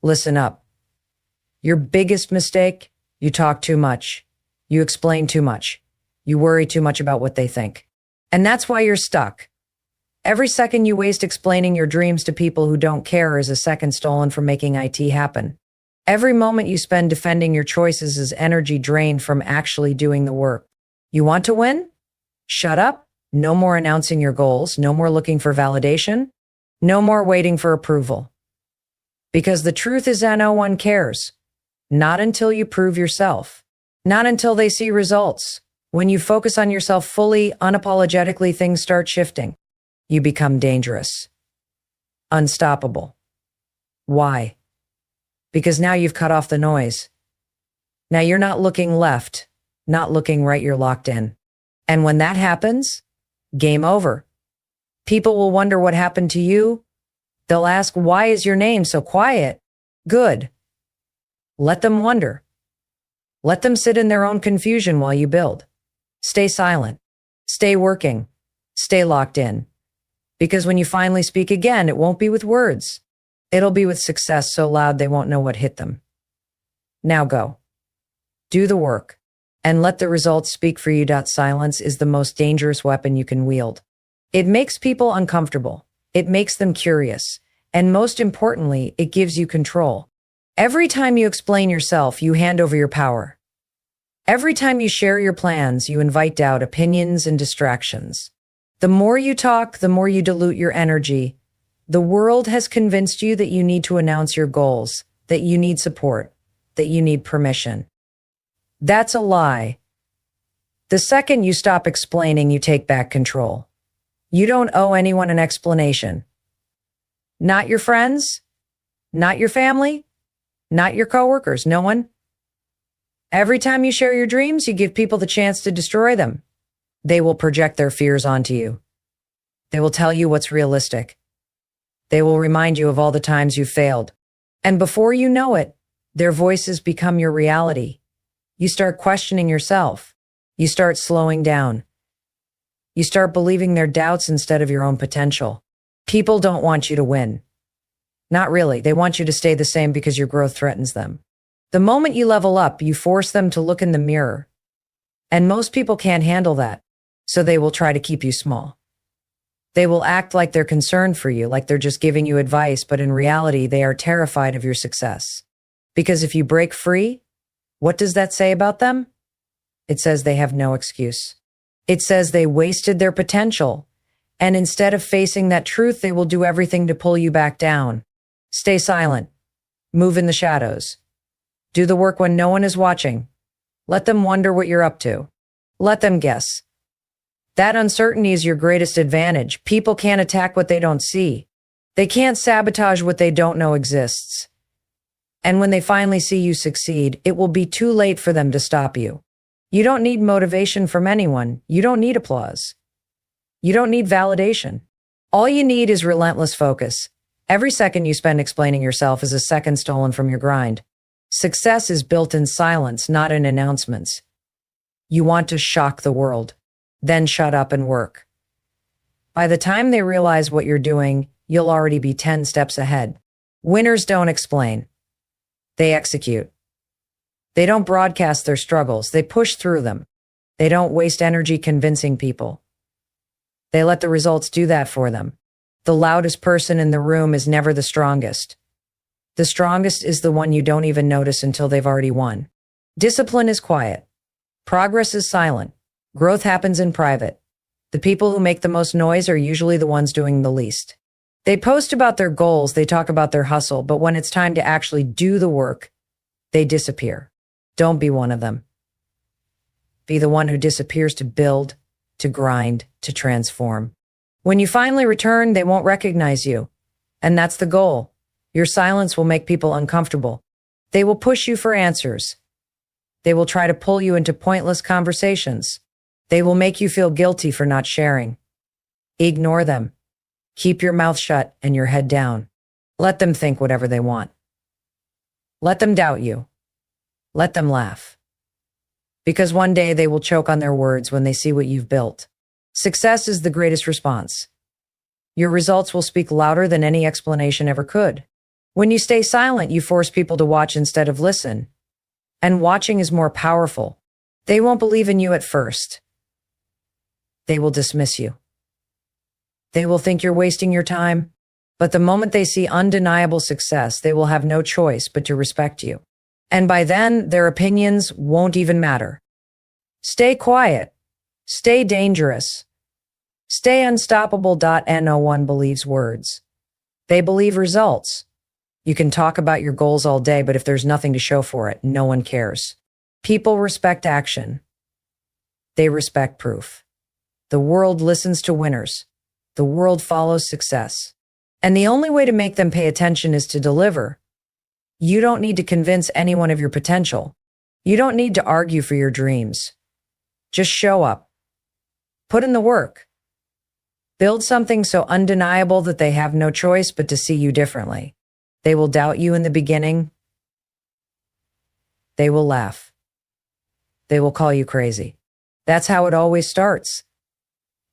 Listen up. Your biggest mistake: you talk too much. You explain too much. You worry too much about what they think. And that's why you're stuck. Every second you waste explaining your dreams to people who don't care is a second stolen from making IT happen. Every moment you spend defending your choices is energy drained from actually doing the work. You want to win? Shut up. No more announcing your goals. No more looking for validation. No more waiting for approval. Because the truth is that no one cares. Not until you prove yourself. Not until they see results. When you focus on yourself fully, unapologetically, things start shifting. You become dangerous. Unstoppable. Why? Because now you've cut off the noise. Now you're not looking left, not looking right, you're locked in. And when that happens, game over. People will wonder what happened to you. They'll ask, why is your name so quiet? Good. Let them wonder. Let them sit in their own confusion while you build. Stay silent. Stay working. Stay locked in. Because when you finally speak again, it won't be with words. It'll be with success so loud they won't know what hit them. Now go. Do the work. And let the results speak for you. Silence is the most dangerous weapon you can wield. It makes people uncomfortable. It makes them curious. And most importantly, it gives you control. Every time you explain yourself, you hand over your power. Every time you share your plans, you invite doubt, opinions, and distractions. The more you talk, the more you dilute your energy. The world has convinced you that you need to announce your goals, that you need support, that you need permission. That's a lie. The second you stop explaining, you take back control. You don't owe anyone an explanation. Not your friends, not your family, not your coworkers, no one. Every time you share your dreams, you give people the chance to destroy them. They will project their fears onto you. They will tell you what's realistic. They will remind you of all the times you failed. And before you know it, their voices become your reality. You start questioning yourself. You start slowing down. You start believing their doubts instead of your own potential. People don't want you to win. Not really. They want you to stay the same because your growth threatens them. The moment you level up, you force them to look in the mirror. And most people can't handle that, so they will try to keep you small. They will act like they're concerned for you, like they're just giving you advice, but in reality, they are terrified of your success. Because if you break free, what does that say about them? It says they have no excuse. It says they wasted their potential. And instead of facing that truth, they will do everything to pull you back down. Stay silent. Move in the shadows. Do the work when no one is watching. Let them wonder what you're up to. Let them guess. That uncertainty is your greatest advantage. People can't attack what they don't see. They can't sabotage what they don't know exists. And when they finally see you succeed, it will be too late for them to stop you. You don't need motivation from anyone. You don't need applause. You don't need validation. All you need is relentless focus. Every second you spend explaining yourself is a second stolen from your grind. Success is built in silence, not in announcements. You want to shock the world, then shut up and work. By the time they realize what you're doing, you'll already be 10 steps ahead. Winners don't explain. They execute. They don't broadcast their struggles. They push through them. They don't waste energy convincing people. They let the results do that for them. The loudest person in the room is never the strongest. The strongest is the one you don't even notice until they've already won. Discipline is quiet. Progress is silent. Growth happens in private. The people who make the most noise are usually the ones doing the least. They post about their goals, they talk about their hustle, but when it's time to actually do the work, they disappear. Don't be one of them. Be the one who disappears to build, to grind, to transform. When you finally return, they won't recognize you. And that's the goal. Your silence will make people uncomfortable. They will push you for answers. They will try to pull you into pointless conversations. They will make you feel guilty for not sharing. Ignore them. Keep your mouth shut and your head down. Let them think whatever they want. Let them doubt you. Let them laugh. Because one day they will choke on their words when they see what you've built. Success is the greatest response. Your results will speak louder than any explanation ever could. When you stay silent, you force people to watch instead of listen. And watching is more powerful. They won't believe in you at first. They will dismiss you. They will think you're wasting your time. But the moment they see undeniable success, they will have no choice but to respect you. And by then, their opinions won't even matter. Stay quiet. Stay dangerous. Stay unstoppable. No one believes words. They believe results. You can talk about your goals all day, but if there's nothing to show for it, no one cares. People respect action. They respect proof. The world listens to winners. The world follows success. And the only way to make them pay attention is to deliver. You don't need to convince anyone of your potential. You don't need to argue for your dreams. Just show up. Put in the work. Build something so undeniable that they have no choice but to see you differently. They will doubt you in the beginning. They will laugh. They will call you crazy. That's how it always starts.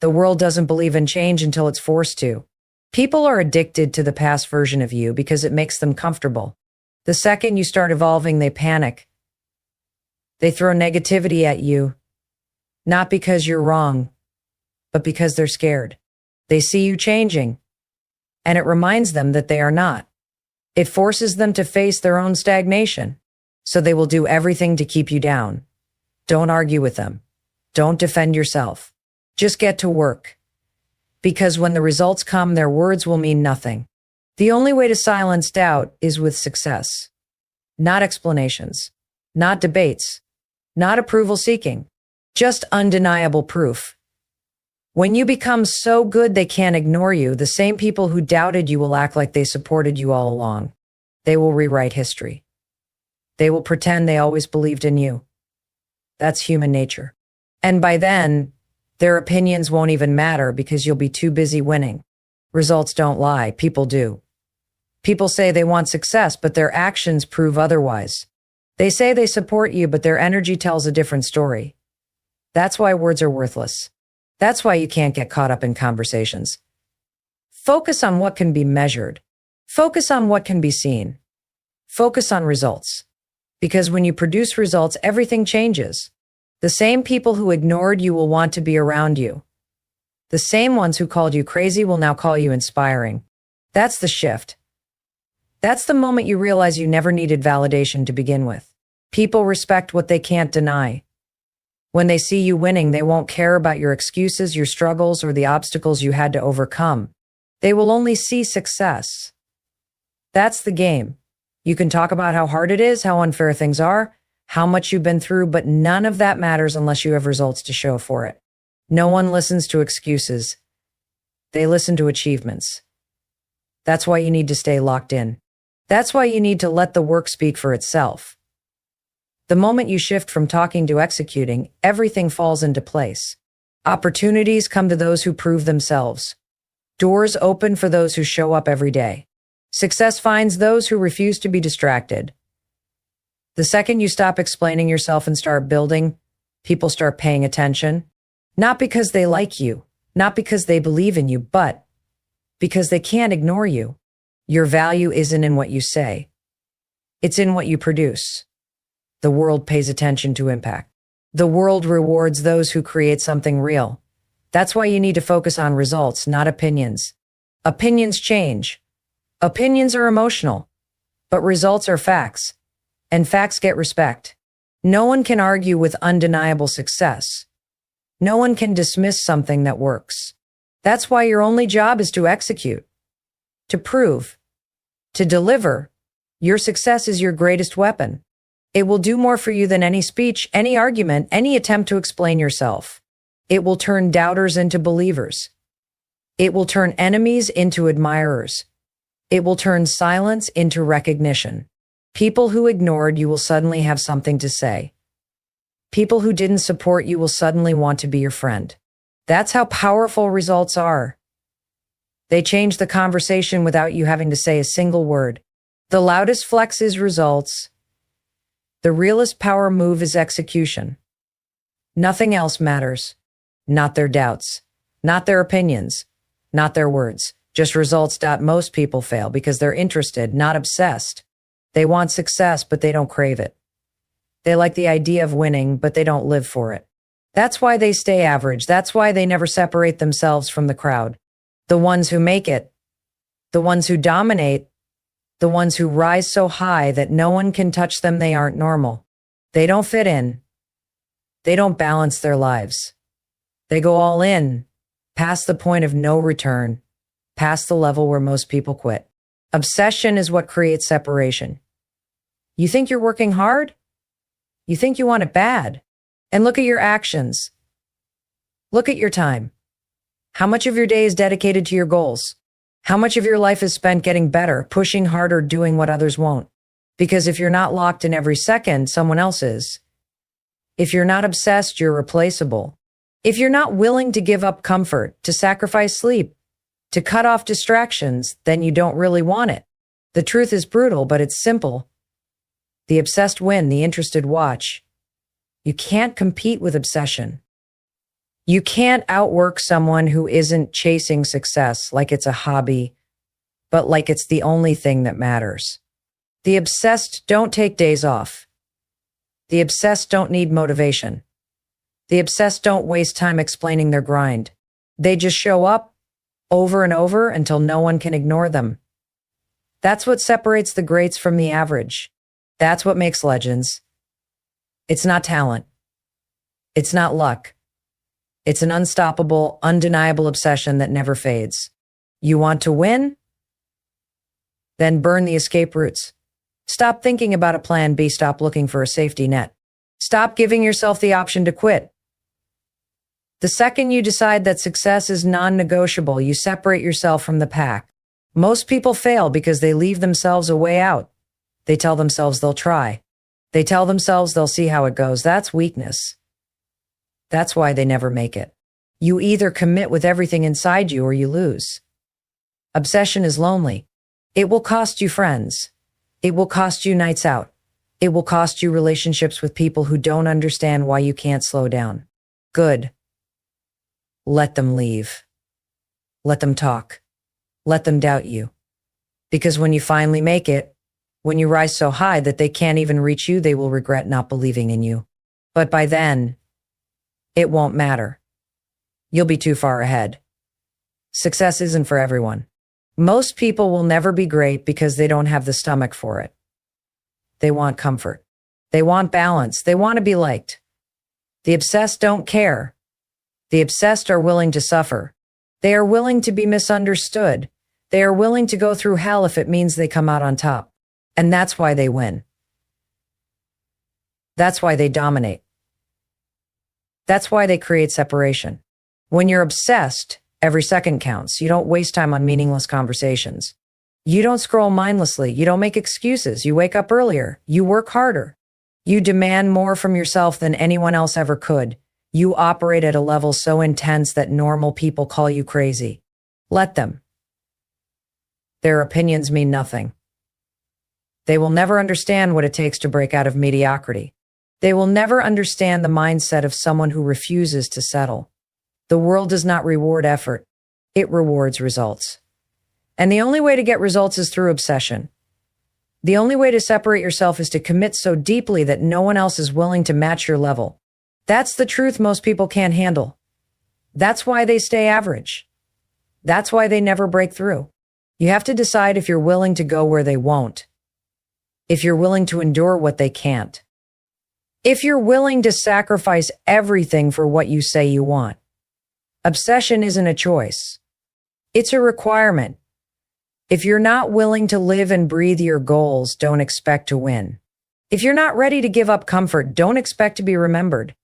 The world doesn't believe in change until it's forced to. People are addicted to the past version of you because it makes them comfortable. The second you start evolving, they panic. They throw negativity at you, not because you're wrong, but because they're scared. They see you changing, and it reminds them that they are not. It forces them to face their own stagnation, so they will do everything to keep you down. Don't argue with them. Don't defend yourself. Just get to work. Because when the results come, their words will mean nothing. The only way to silence doubt is with success. Not explanations. Not debates. Not approval seeking. Just undeniable proof. When you become so good they can't ignore you, the same people who doubted you will act like they supported you all along. They will rewrite history. They will pretend they always believed in you. That's human nature. And by then, their opinions won't even matter because you'll be too busy winning. Results don't lie, people do. People say they want success, but their actions prove otherwise. They say they support you, but their energy tells a different story. That's why words are worthless. That's why you can't get caught up in conversations. Focus on what can be measured. Focus on what can be seen. Focus on results. Because when you produce results, everything changes. The same people who ignored you will want to be around you. The same ones who called you crazy will now call you inspiring. That's the shift. That's the moment you realize you never needed validation to begin with. People respect what they can't deny. When they see you winning, they won't care about your excuses, your struggles, or the obstacles you had to overcome. They will only see success. That's the game. You can talk about how hard it is, how unfair things are, how much you've been through, but none of that matters unless you have results to show for it. No one listens to excuses. They listen to achievements. That's why you need to stay locked in. That's why you need to let the work speak for itself. The moment you shift from talking to executing, everything falls into place. Opportunities come to those who prove themselves. Doors open for those who show up every day. Success finds those who refuse to be distracted. The second you stop explaining yourself and start building, people start paying attention. Not because they like you, not because they believe in you, but because they can't ignore you. Your value isn't in what you say. It's in what you produce. The world pays attention to impact. The world rewards those who create something real. That's why you need to focus on results, not opinions. Opinions change. Opinions are emotional, but results are facts. And facts get respect. No one can argue with undeniable success. No one can dismiss something that works. That's why your only job is to execute, to prove, to deliver. Your success is your greatest weapon. It will do more for you than any speech, any argument, any attempt to explain yourself. It will turn doubters into believers. It will turn enemies into admirers. It will turn silence into recognition. People who ignored you will suddenly have something to say. People who didn't support you will suddenly want to be your friend. That's how powerful results are. They change the conversation without you having to say a single word. The loudest flex is results. The realest power move is execution. Nothing else matters. Not their doubts. Not their opinions. Not their words. Just results. Most people fail because they're interested, not obsessed. They want success, but they don't crave it. They like the idea of winning, but they don't live for it. That's why they stay average. That's why they never separate themselves from the crowd. The ones who make it, the ones who dominate, the ones who rise so high that no one can touch them, they aren't normal. They don't fit in. They don't balance their lives. They go all in, past the point of no return, past the level where most people quit. Obsession is what creates separation. You think you're working hard? You think you want it bad? And look at your actions. Look at your time. How much of your day is dedicated to your goals? How much of your life is spent getting better, pushing harder, doing what others won't? Because if you're not locked in every second, someone else is. If you're not obsessed, you're replaceable. If you're not willing to give up comfort, to sacrifice sleep, to cut off distractions, then you don't really want it. The truth is brutal, but it's simple. The obsessed win, the interested watch. You can't compete with obsession. You can't outwork someone who isn't chasing success like it's a hobby, but like it's the only thing that matters. The obsessed don't take days off. The obsessed don't need motivation. The obsessed don't waste time explaining their grind. They just show up over and over until no one can ignore them. That's what separates the greats from the average. That's what makes legends. It's not talent. It's not luck. It's an unstoppable, undeniable obsession that never fades. You want to win? Then burn the escape routes. Stop thinking about a plan B. Stop looking for a safety net. Stop giving yourself the option to quit. The second you decide that success is non-negotiable, you separate yourself from the pack. Most people fail because they leave themselves a way out. They tell themselves they'll try. They tell themselves they'll see how it goes. That's weakness. That's why they never make it. You either commit with everything inside you or you lose. Obsession is lonely. It will cost you friends. It will cost you nights out. It will cost you relationships with people who don't understand why you can't slow down. Good. Let them leave. Let them talk. Let them doubt you. Because when you finally make it, when you rise so high that they can't even reach you, they will regret not believing in you. But by then, it won't matter. You'll be too far ahead. Success isn't for everyone. Most people will never be great because they don't have the stomach for it. They want comfort. They want balance. They want to be liked. The obsessed don't care. The obsessed are willing to suffer. They are willing to be misunderstood. They are willing to go through hell if it means they come out on top. And that's why they win. That's why they dominate. That's why they create separation. When you're obsessed, every second counts. You don't waste time on meaningless conversations. You don't scroll mindlessly. You don't make excuses. You wake up earlier. You work harder. You demand more from yourself than anyone else ever could. You operate at a level so intense that normal people call you crazy. Let them. Their opinions mean nothing. They will never understand what it takes to break out of mediocrity. They will never understand the mindset of someone who refuses to settle. The world does not reward effort. It rewards results. And the only way to get results is through obsession. The only way to separate yourself is to commit so deeply that no one else is willing to match your level. That's the truth most people can't handle. That's why they stay average. That's why they never break through. You have to decide if you're willing to go where they won't. If you're willing to endure what they can't. If you're willing to sacrifice everything for what you say you want. Obsession isn't a choice. It's a requirement. If you're not willing to live and breathe your goals, don't expect to win. If you're not ready to give up comfort, don't expect to be remembered.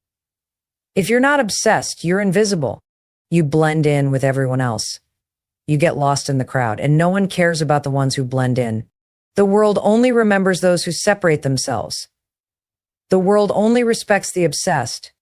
If you're not obsessed, you're invisible. You blend in with everyone else. You get lost in the crowd, and no one cares about the ones who blend in. The world only remembers those who separate themselves. The world only respects the obsessed.